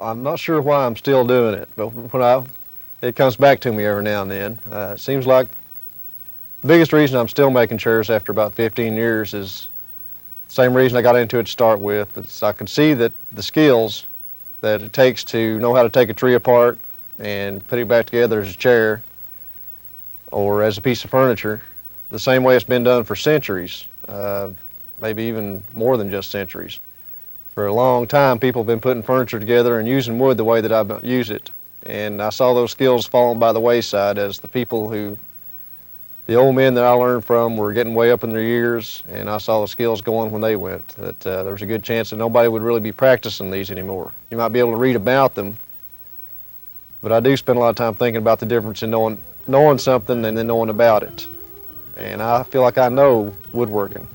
I'm not sure why I'm still doing it, but it comes back to me every now and then. It seems like the biggest reason I'm still making chairs after about 15 years is the same reason I got into it to start with. I can see that the skills that it takes to know how to take a tree apart and put it back together as a chair or as a piece of furniture, the same way it's been done for centuries, maybe even more than just centuries. For a long time, people have been putting furniture together and using wood the way that I use it. And I saw those skills falling by the wayside as the old men that I learned from were getting way up in their years, and I saw the skills going when they went, that there was a good chance that nobody would really be practicing these anymore. You might be able to read about them, but I do spend a lot of time thinking about the difference in knowing something and then knowing about it. And I feel like I know woodworking.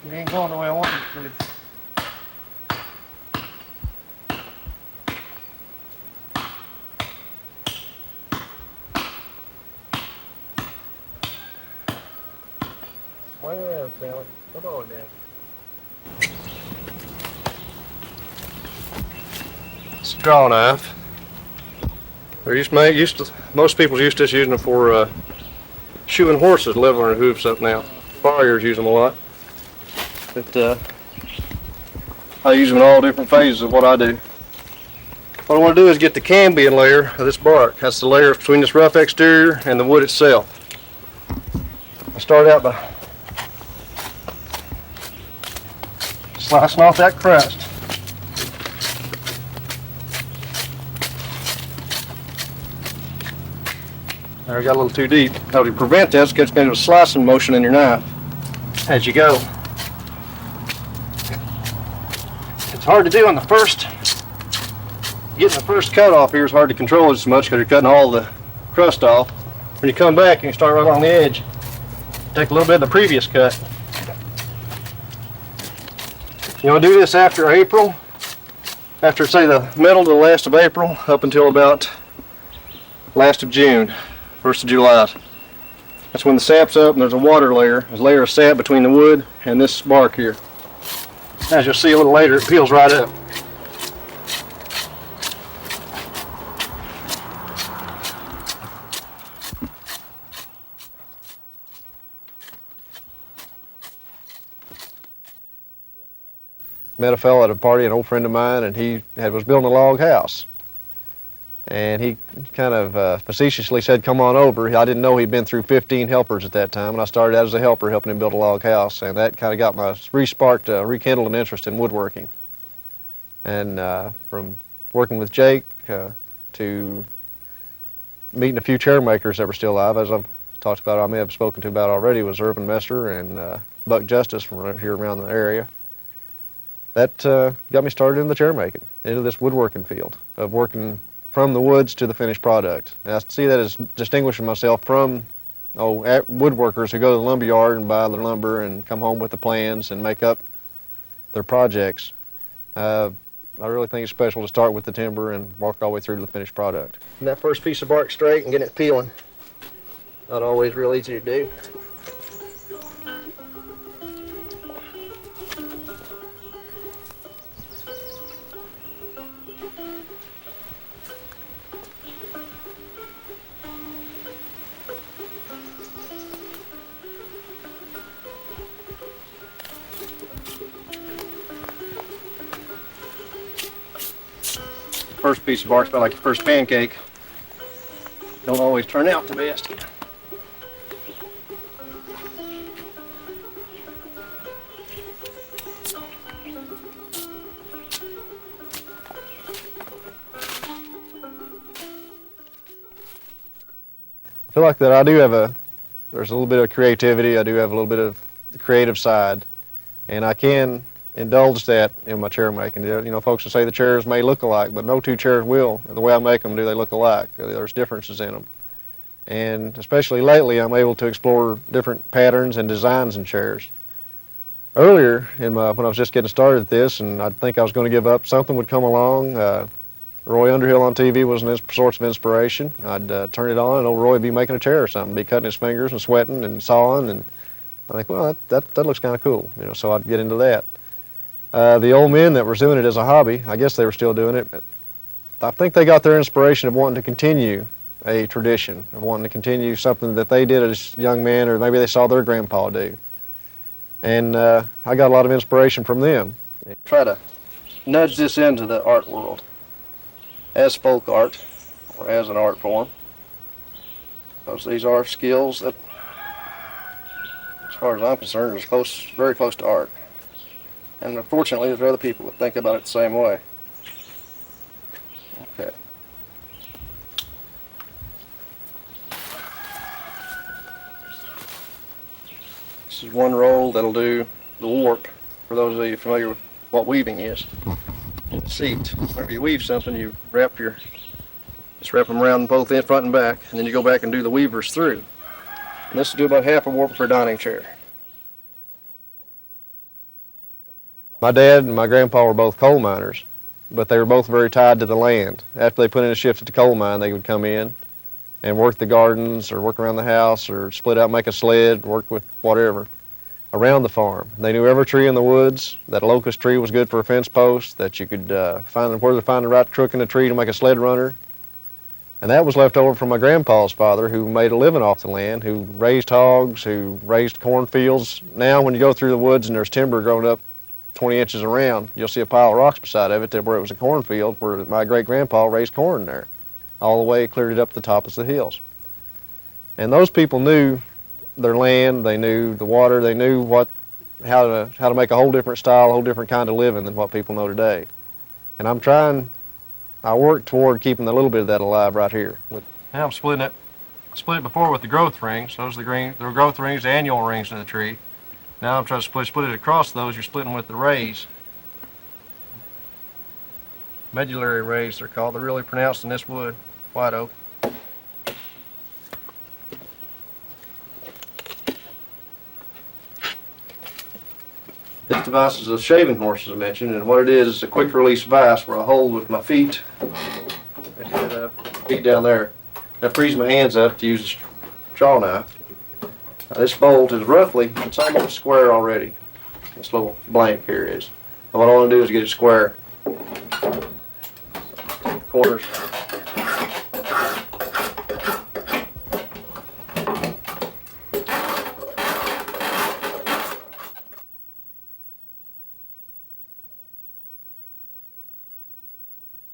It ain't going the way I want it to. Swing around, Sally. Come on now. It's a draw knife. Most people used to just using them for shoeing horses, leveling their hooves up now. Farriers use them a lot. But I use them in all different phases of what I do. What I want to do is get the cambium layer of this bark. That's the layer between this rough exterior and the wood itself. I start out by slicing off that crust. There, I got a little too deep. How to prevent that is get a slicing motion in your knife as you go. It's hard to do on the first. Getting the first cut off here is hard to control as much because you're cutting all the crust off. When you come back and you start right on the edge, take a little bit of the previous cut. You want to do this after April, after say the middle to the last of April, up until about last of June, 1st of July. That's when the sap's up and there's a water layer. There's a layer of sap between the wood and this bark here. As you'll see a little later, it peels right up. Met a fellow at a party, an old friend of mine, and he was building a log house. And he kind of facetiously said, "Come on over." I didn't know he'd been through 15 helpers at that time, and I started out as a helper helping him build a log house, and that kind of got rekindled an interest in woodworking. And from working with Jake to meeting a few chair makers that were still alive, as I've talked about, I may have spoken to about already, was Irvin Messer and Buck Justice from here around the area. That got me started in the chair making, into this woodworking field of working from the woods to the finished product. And I see that as distinguishing myself from woodworkers who go to the lumber yard and buy their lumber and come home with the plans and make up their projects. I really think it's special to start with the timber and walk all the way through to the finished product. And that first piece of bark straight and getting it peeling, not always real easy to do. First piece of bark's about like your first pancake. Don't always turn out the best. feel like that I do have there's a little bit of creativity. I do have a little bit of the creative side, and I can indulge that in my chair making. You know, folks will say the chairs may look alike, but no two chairs will. The way I make them, do they look alike? There's differences in them. And especially lately, I'm able to explore different patterns and designs in chairs. Earlier, when I was just getting started at this, and I think I was going to give up, something would come along. Roy Underhill on TV was a source of inspiration. I'd turn it on, and old Roy would be making a chair or something, be cutting his fingers and sweating and sawing, and I think, well, that looks kind of cool, you know. So I'd get into that. The old men that were doing it as a hobby, I guess they were still doing it, but I think they got their inspiration of wanting to continue a tradition, of wanting to continue something that they did as young men, or maybe they saw their grandpa do. And I got a lot of inspiration from them. Try to nudge this into the art world as folk art, or as an art form, because these are skills that, as far as I'm concerned, are very close to art. And unfortunately, there's other people that think about it the same way. Okay. This is one roll that'll do the warp, for those of you familiar with what weaving is. A seat. Whenever you weave something, you just wrap them around both in front and back, and then you go back and do the weavers through. And this will do about half a warp for a dining chair. My dad and my grandpa were both coal miners, but they were both very tied to the land. After they put in a shift at the coal mine, they would come in and work the gardens, or work around the house, or split out, make a sled, work with whatever around the farm. They knew every tree in the woods, that a locust tree was good for a fence post, that you could find the right crook in the tree to make a sled runner. And that was left over from my grandpa's father, who made a living off the land, who raised hogs, who raised cornfields. Now when you go through the woods and there's timber growing up 20 inches around, you'll see a pile of rocks beside of it where it was a cornfield, where my great-grandpa raised corn there, all the way cleared it up to the top of the hills. And those people knew their land, they knew the water, they knew how to make a whole different style, a whole different kind of living than what people know today. And I work toward keeping a little bit of that alive right here. Now I'm splitting it. I split it before with the growth rings. Those are the growth rings, the annual rings in the tree. Now I'm trying to split it across those. You're splitting with the rays. Medullary rays, they're called. They're really pronounced in this wood, white oak. This device is a shaving horse, as I mentioned, and what it is a quick release vise where I hold with my feet, feet down there. That frees my hands up to use a jaw knife. Now, this bolt is it's almost square already. This little blank here is. And what I want to do is get it square. Corners.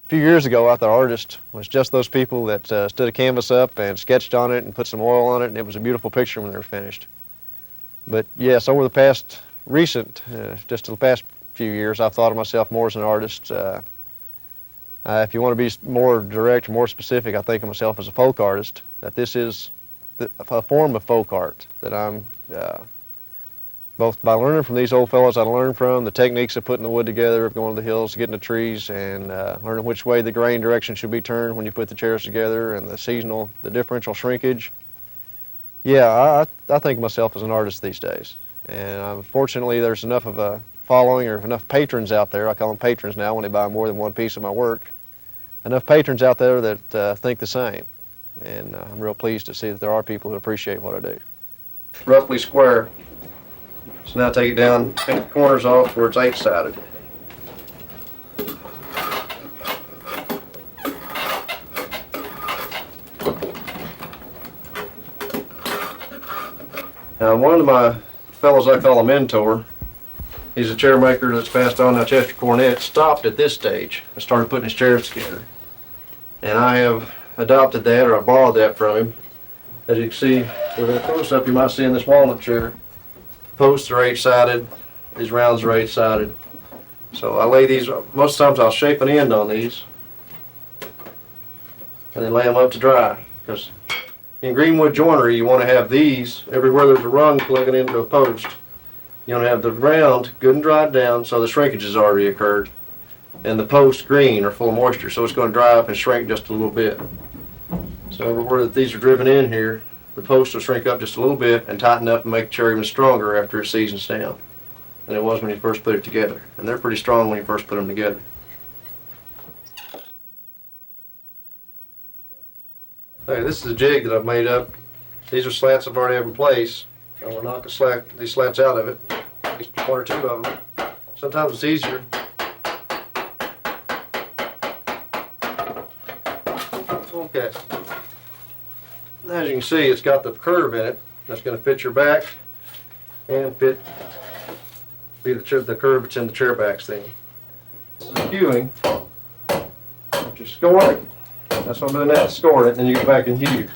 A few years ago, I thought artist was just those people that stood a canvas up and sketched on it and put some oil on it, and it was a beautiful picture when they were finished. But yes, over the past just the past few years, I've thought of myself more as an artist. If you want to be more direct or more specific, I think of myself as a folk artist, that this is a form of folk art that I'm, both by learning from these old fellows I learned from, the techniques of putting the wood together, of going to the hills, getting the trees, and learning which way the grain direction should be turned when you put the chairs together, and the differential shrinkage. Yeah, I think of myself as an artist these days. And unfortunately, there's enough of a following, or enough patrons out there, I call them patrons now when they buy more than one piece of my work, enough patrons out there that think the same. And I'm real pleased to see that there are people who appreciate what I do. Roughly square. So now take it down, take the corners off where it's 8-sided. Now, one of my fellows I call a mentor, he's a chair maker that's passed on now, Chester Cornett, stopped at this stage and started putting his chairs together. And I have adopted that, or I borrowed that from him. As you can see, with a close-up, you might see in this walnut chair, posts are 8-sided, these rounds are 8-sided. So I lay these, most times I'll shape an end on these and then lay them up to dry, because in greenwood joinery, you want to have these, everywhere there's a rung plugging into a post, you want to have the round good and dried down so the shrinkage has already occurred. And the posts green are full of moisture, so it's going to dry up and shrink just a little bit. So everywhere that these are driven in here, the posts will shrink up just a little bit and tighten up and make the chair even stronger after it seasons down than it was when you first put it together. And they're pretty strong when you first put them together. Okay, this is a jig that I've made up. These are slats I've already have in place. I'm going to knock these slats out of it, at least one or two of them. Sometimes it's easier. Okay. As you can see, it's got the curve in it. That's going to fit your back and be the curve that's in the chair backs thing. This is hewing. Just score it. That's what I'm doing now, score it, and then you go back and hew.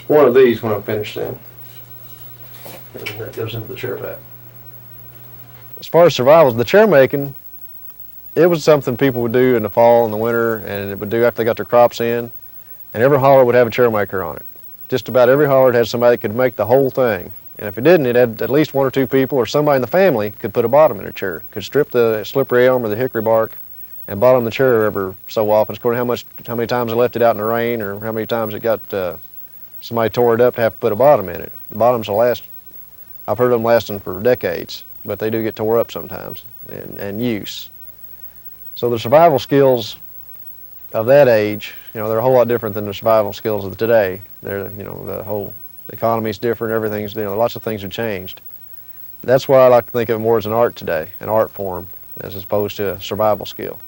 One of these when I'm finished in. And that goes into the chair back. As far as survival, the chair making, it was something people would do in the fall and the winter, and it would do after they got their crops in. And every holler would have a chair maker on it. Just about every holler had somebody that could make the whole thing. And if it didn't, it had at least one or two people or somebody in the family could put a bottom in their chair, could strip the slippery elm or the hickory bark and bottom the chair every so often, according to how many times they left it out in the rain or how many times it got somebody tore it up to have to put a bottom in it. The bottoms will last, I've heard them lasting for decades, but they do get tore up sometimes and use. So the survival skills of that age, they're a whole lot different than the survival skills of today. They're, the whole economy's different, everything's, lots of things have changed. That's why I like to think of it more as an art today, an art form, as opposed to a survival skill.